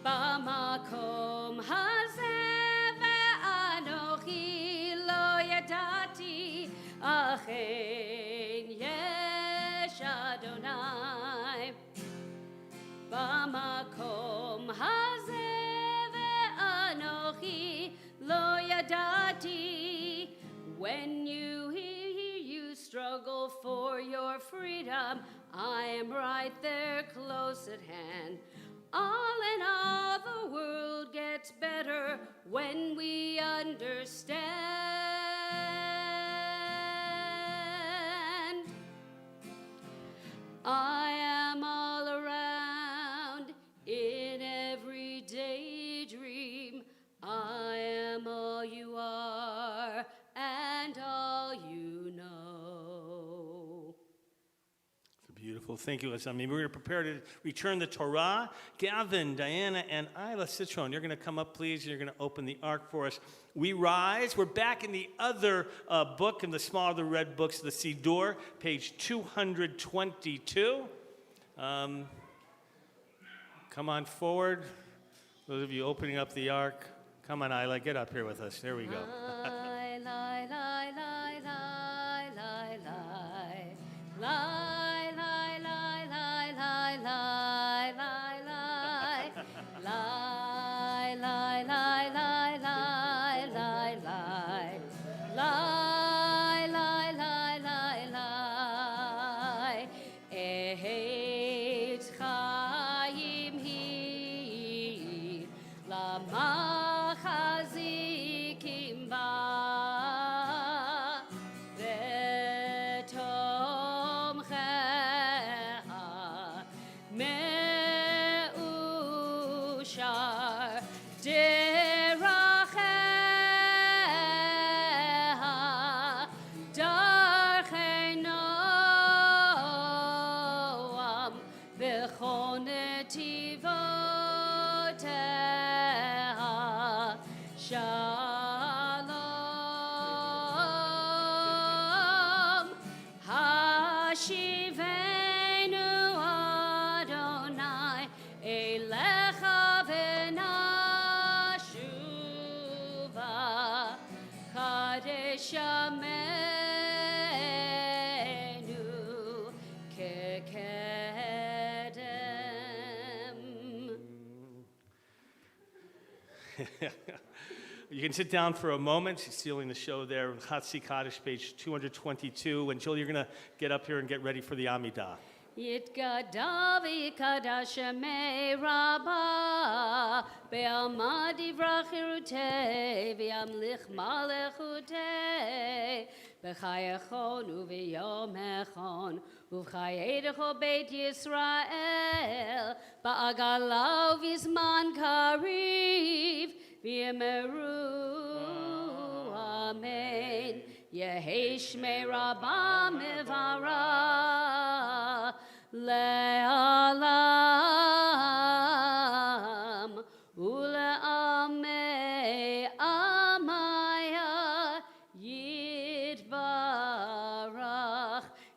b'makom hazeh ve'anochi lo yadati. Achen yesh Adonai b'makom hazeh ve'anochi lo yadati. When you hear you struggle for your freedom, I am right there close at hand. All in all, the world gets better when we understand. I am all around in every daydream. I am all you are and all you know. Beautiful. Thank you, Liz. I mean, we're going to prepare to return the Torah. Gavin, Diana, and Isla Citron, you're going to come up, please, and you're going to open the ark for us. We rise. We're back in the other book, in the smaller of the red books, the Siddur, page 222. Come on forward. Those of you opening up the ark. Come on, Isla, get up here with us. There we go. Lie, lie, lie, lie, lie, lie, lie. Lie, lie, lie, lie, lie, lie, lie, lie. Lie, lie, lie, lie, lie, lie, lie. Lie, lie, lie, lie, lie. Eitz chaim hi, lamachazikim ba. Shalom, Hashivenu Adonai Elecha v'nashuva Kadesh Yameinu kekedem. You can sit down for a moment. She's sealing the show there. Chatzi Kaddish, page 222. And Jolie, you're going to get up here and get ready for the Amidah. Yitgada v'yikadash shemei Rabbah be'alma divrach hirutei v'yamlich malechutei b'chayachon u'v'yomechon u'v'chayedecho beit Yisrael ba'agala u'v'zman kariv v'yemeru amen. Yehi Shmei Rabba Mivara Le'alam Ule'amei Amaya Yitbarach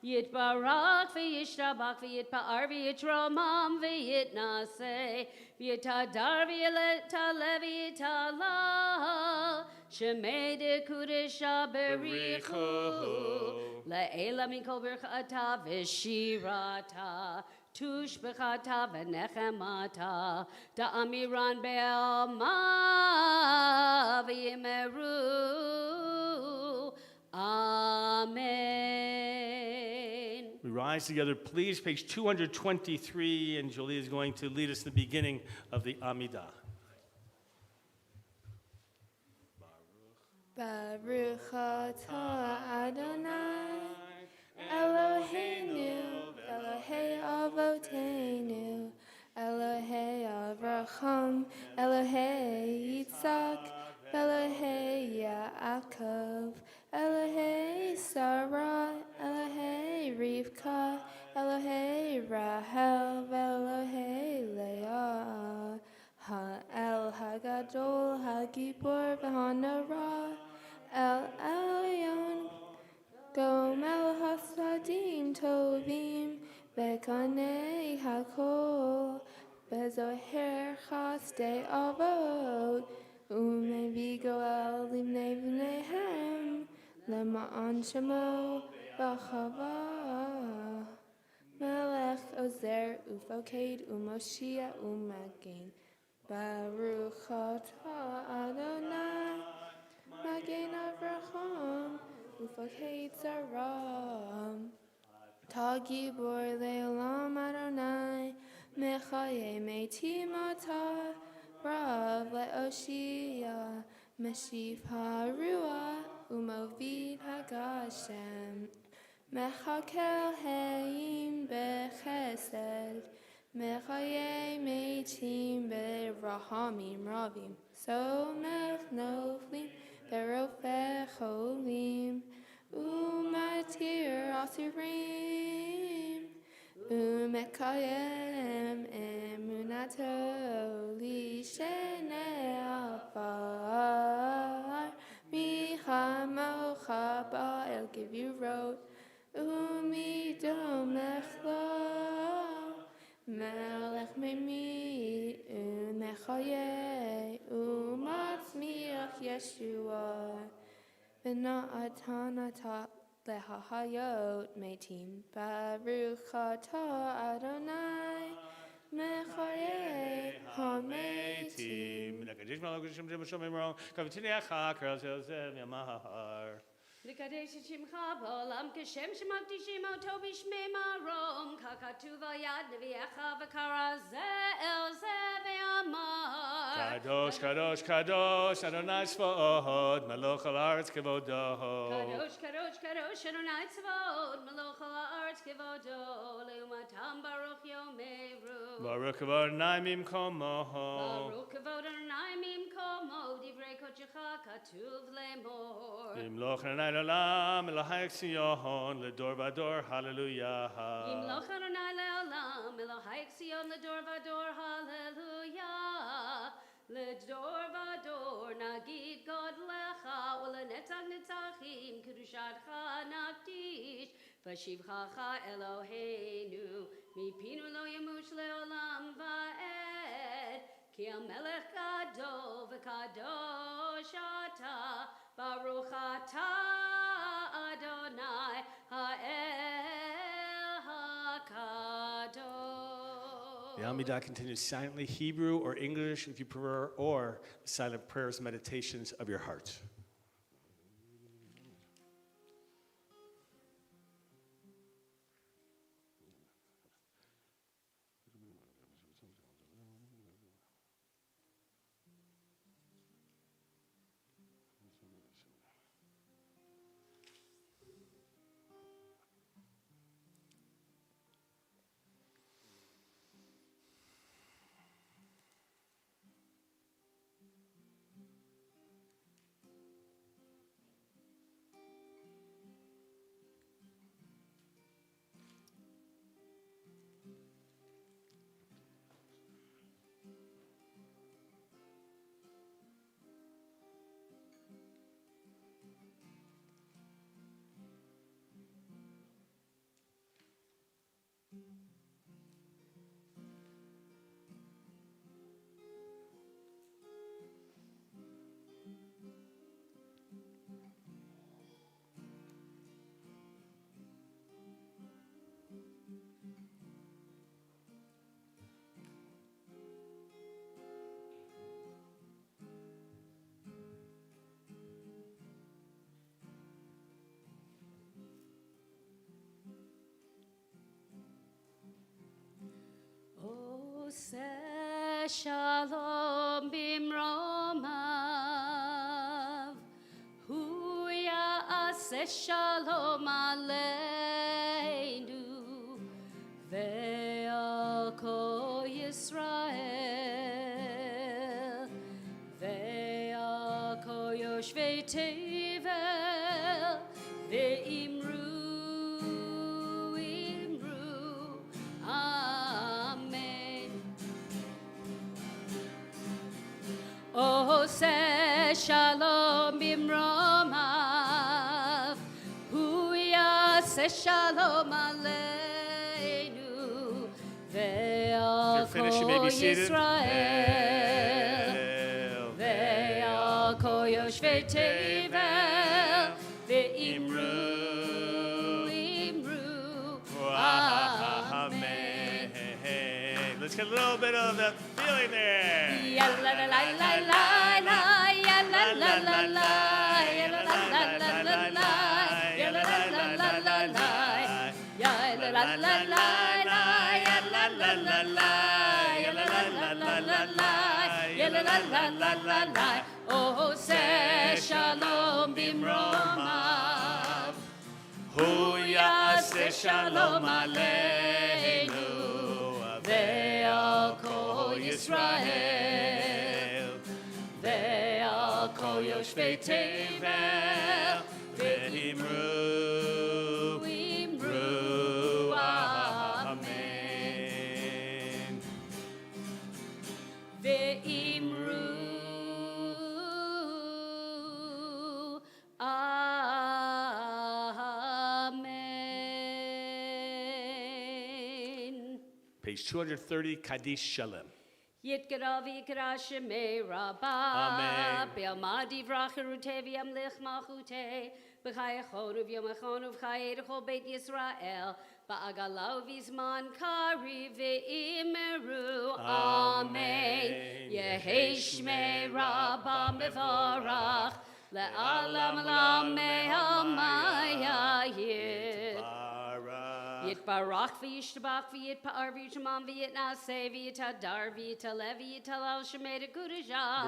Yitbarach v'yishtabach v'yitpa'ar v'yitromam v'yitnaseh v'yitadar v'yitaleh v'yitalal Shemei de kudesha berichu le'ela mikol birchata v'shirata tush b'chata v'nechemata da'amiran be'alma v'yimeru Amen. We rise together, please. Page 223, and Jolie is going to lead us in the beginning of the Amidah. Baruch atah Adonai Eloheinu Elohei Avotenu Elohei Avraham Elohei Yitzhak Elohei Yaakov Elohei Sarah Elohei Rivka Elohei Rahel Elohei Leah El Hagadol Hagibor V'Hanara El Elyon Gomel Hasadim Tovim Bekanei Hakol Bezoher Chaste Avot Umevigo El Limnei V'Nehem Lema'an Shemo B'Chava Melech Ozer Ufoked Umoshia Umagin Baruch atah Adonai Magen Avraham Ufoked Zaram Tagibor Le'olam Adonai Mechaye Meitim Atah Rav Le'oshia Meshiv HaRuah Umovid HaGashem Mechakel Heim Bechesed Mechaye Meitim Berahamim Ravim Somech Noflim Berofech Cholim Umatir Asurim Umekayem Emunato Lishenei Afar Michamocha Ba'el give you road Umidomechlo Melech Mimi Umechaye Umatzmiach Yeshua V'na'atanata Lehahayot Meitim Baruch atah Adonai Mechaye HaMeitim Likadesh Shimcha B'olam Kashem Shemakdishim Oto B'Shmei Marom Kakatuv Al Yad Nevi'echa V'Kara Zeh El Zeh Ve'amar Kadosh, Kadosh, Kadosh, Adonai Tzvaot, Melech Haaretz Kevodo. Kadosh Kadosh Kadosh Adonai Tzvaot Melech Haaretz Kevodo Leumatam Baruch Yomeru Baruch Adonai Mimkomo. Baruch Kavod Adonai Mimkomo Divrei Kodechecha Katuv Lemor Yimloch Adonai L'olam, Elohai Sion, L'dor Vador, Hallelujah. Yimloch Adonai Le'olam Elohai Sion L'dor Vador Hallelujah L'dor Vador Nagid God Lecha U'lenetzach Netzachim Kedushatcha Nakdish V'shivchacha Eloheinu Mipinu Lo Yemush Le'olam Va'ed Ki HaMelech Gadol V'Kadosh Ata Baruch Atah Adonai Ha'el HaKadosh. The Amidah continues silently, Hebrew or English if you prefer, or the silent prayers, meditations of your heart. yaseh shalom aleinu ve'al kol Yisrael ve'al kol yoshvei tevel ve'imru amen. Oseh shalom bimromav, hu yaseh shalom aleinu, ve'al If you're finished, you may kol be seated. Yisrael, ve'al kol yoshvei tevel, ve'imru, amen. Let's get a little bit of that feeling there. Ya la la la la la la, ya la la la la, ya la la la la la la, ya la la la la la la, ya la la la la la, ya la la la la, ya la la la la la la, ya la la la la la la. Oh, say shalom bimromav, Hu yaseh shalom aleinu ve'al kol Yisrael, ve'al kol yoshvei tevel, ve'imru amen. Ve'imru amen. Page 230, Kaddish Shalem. Yitgara v'yikra shemei rabba. Amen. Be'alma divrach erute v'yamlich malchute. B'chai echon u'v'yom echon u'v'chai erechol beit Yisrael. Ba'agala u'v'zman kari v'imeru. Amen. Yehi shmei rabba mevarach. Le'alam lamei hamayayit. Yitbarach v'yishtabach v'yitpa'ar v'yishtamam v'yitnaseh v'yitadar v'yitaleh v'yitalal shemei dekudashah.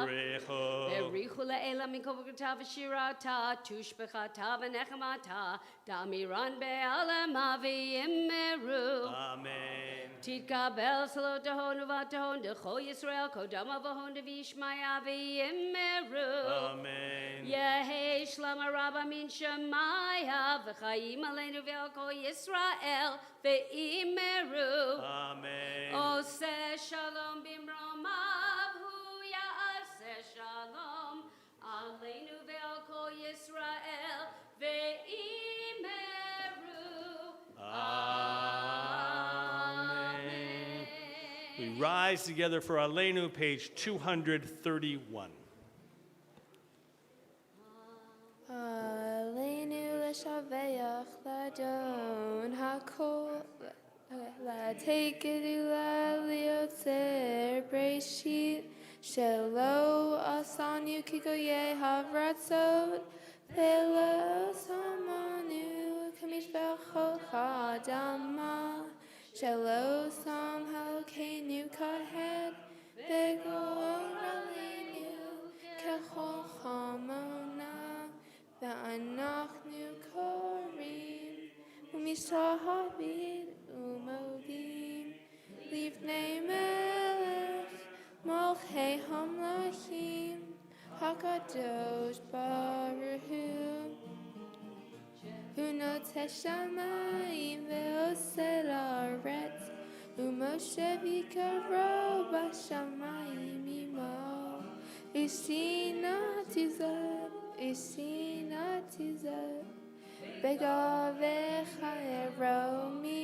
Berichu le'ela mikol v'kata v'shirata tushbechata v'nechemata damiran be'alema v'yimeru. Amen. Titkabel salot dehon uvatahon dechol Yisrael kodama v'hon dev'yishmaya v'yimeru. Amen. Yehi shlama rabba min shemaya v'chayim aleinu ve'al kol Yisrael ve'imeru. Amen. Oseh shalom bimromav hu ya'aseh shalom aleinu ve'al kol Yisrael ve'imeru. Amen. We rise together for Aleinu, page 231. Aleinu l'shaveach l'adon hakol l'tekedu l'liotzer breshit shelo asanu kikoye havratzot velo samanu kamishbechol chadama shelo sam halkeinu kahed v'gol aleinu kechol chamona ואנחנו קוראים ומשתחווים ומודים לפני מלך מלכי המלכים הקדוש ברוך הוא נוטה שמיים ועושה לארץ ומשה יקרו בשמיים עמו ושנאתי זאת ושנאתי זאת בגביך ארומים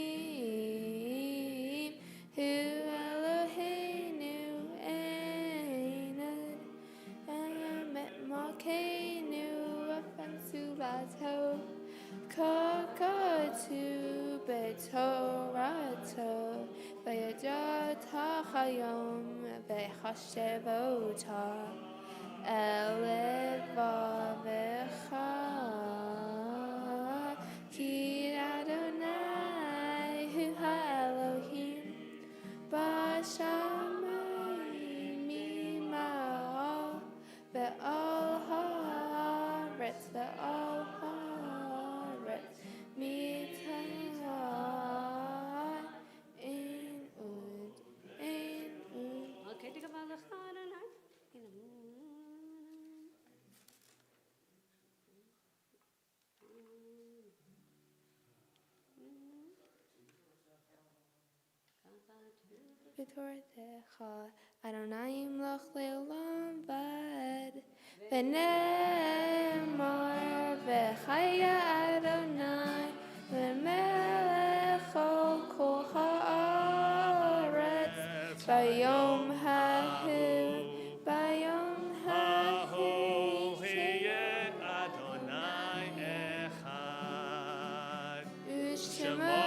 הוא אלוהינו אין עוד אמת מלכנו ופנסולתו ככתוב בתורתו וידעת היום וחשב אותה אל לבבך כי אדוני הוא האלוהים בשמיים ממעל ועל הארץ ועל b'toratecha Adonai yimloch le'olam vad v'ne'emar v'chaya Adonai v'melech al kol ha'aretz bayom hahu Adonai echad. U'shemo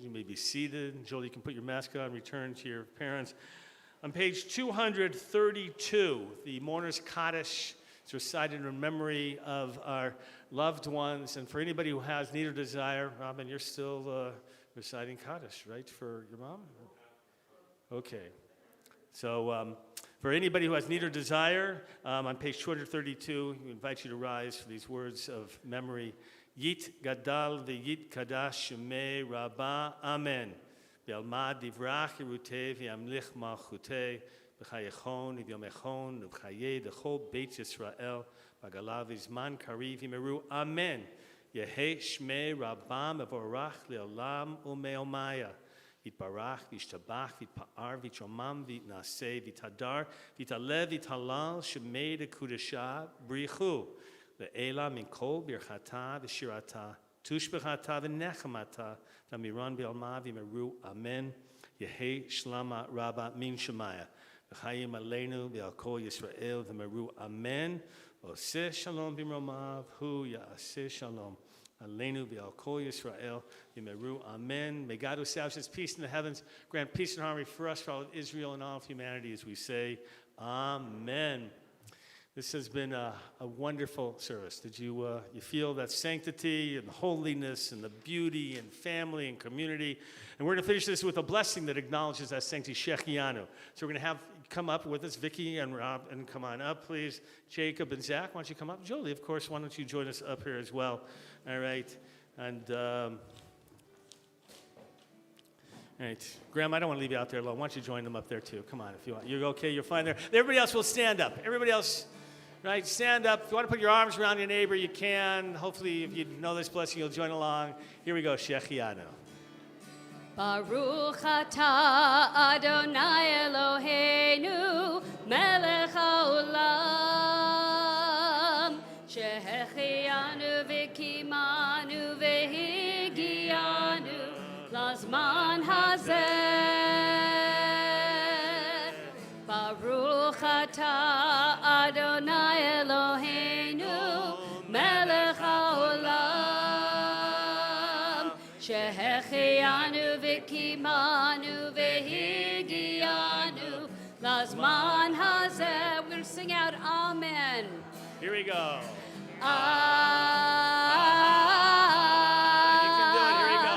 You may be seated. Jolie, you can put your mask on, return to your parents. On page 232, the Mourner's Kaddish is recited in memory of our loved ones. And for anybody who has need or desire, Robin, you're still reciting Kaddish, right, for your mom? Okay. So for anybody who has need or desire, on page 232, we invite you to rise for these words of memory. Yit gadal v'yit kadash shemei rabba, amen. V'almad divrach yeruteh v'yamlich malchuteh v'chayechon v'yomechon v'chayeh d'chol beit Yisrael v'galav v'zman kariv v'meru, amen. Yehei shmei rabba mevorach le'olam u'me'omaya. V'itbarach v'ishtabach v'itpa'ar v'yitromam v'yitnaseh v'yitadar v'yitalev v'yitalal shemei dekudesha brichu. Le'ela min kol birchata v'shirata tushbechata v'nechamata v'miran v'alma v'meru, amen. Yehei shlama rabba min shemaya v'chayim aleinu v'al kol Yisrael v'meru, amen. Oseh shalom b'mromav hu ya'aseh shalom aleinu v'al kol Yisrael v'meru, amen. May God who establishes peace in the heavens grant peace and harmony for us, for all of Israel and all of humanity, as we say, amen. This has been a wonderful service. Did you feel that sanctity and holiness and the beauty and family and community? And we're going to finish this with a blessing that acknowledges that sanctity, Shechianu. So we're going to have come up with us, Vicky and Rob, and come on up, please. Jacob and Zach, why don't you come up? Jolie, of course, why don't you join us up here as well? All right. And all right, Graham, I don't want to leave you out there alone. Why don't you join them up there too? Come on, if you want. You're okay, you're fine there. Everybody else will stand up. Everybody else, right, stand up. If you want to put your arms around your neighbor, you can. Hopefully, if you know this blessing, you'll join along. Here we go, Shechianu. Baruch atah Adonai Eloheinu melech haolam shehechianu v'kimanu v'higianu lazman hazeh. Baruch atah Adonai Eloheinu melech haolam shehechianu v'kimanu v'higianu lazman hazeh. We're going to sing out Amen. Here we go. Amen. You can do it. Here we go.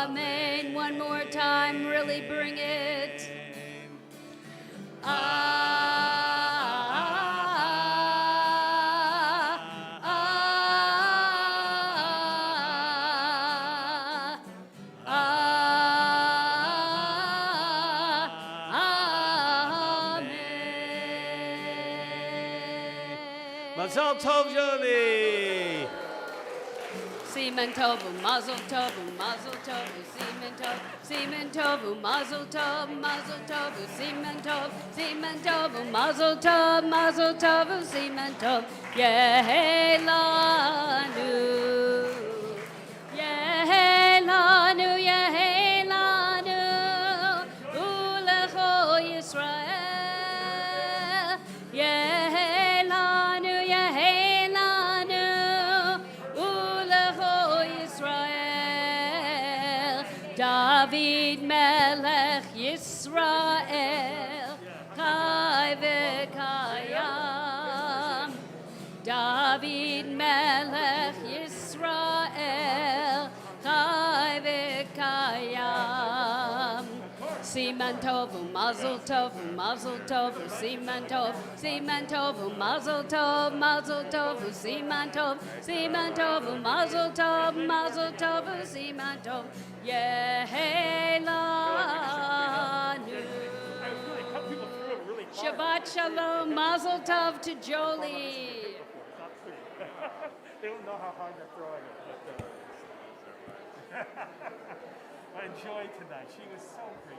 Amen. One more time. Really bring it. Mazal Tov, Jolie. Semen tovu, mazel tovu, mazel tovu, semen tovu, semen tovu, mazel tovu, mazel tovu, semen tovu, semen tovu, mazel tovu, semen tovu, yehelanu, yehelanu, yehelanu, ulecho Yisrael, yehelanu, yehelanu, ulecho Yisrael, David melech Yisrael, chai v'kayam, David melech Yisrael, chai v'kayam. Semen tovu, mazel tovu, mazel tovu, semen tovu, semen tovu, mazel tovu, mazel tovu, semen tovu, mazel tovu, semen tovu, Yehelanu. I really cut people through it really hard. Shabbat shalom, mazel tov to Jolie. They don't know how hard they're throwing it. But, I enjoyed tonight. She was so great.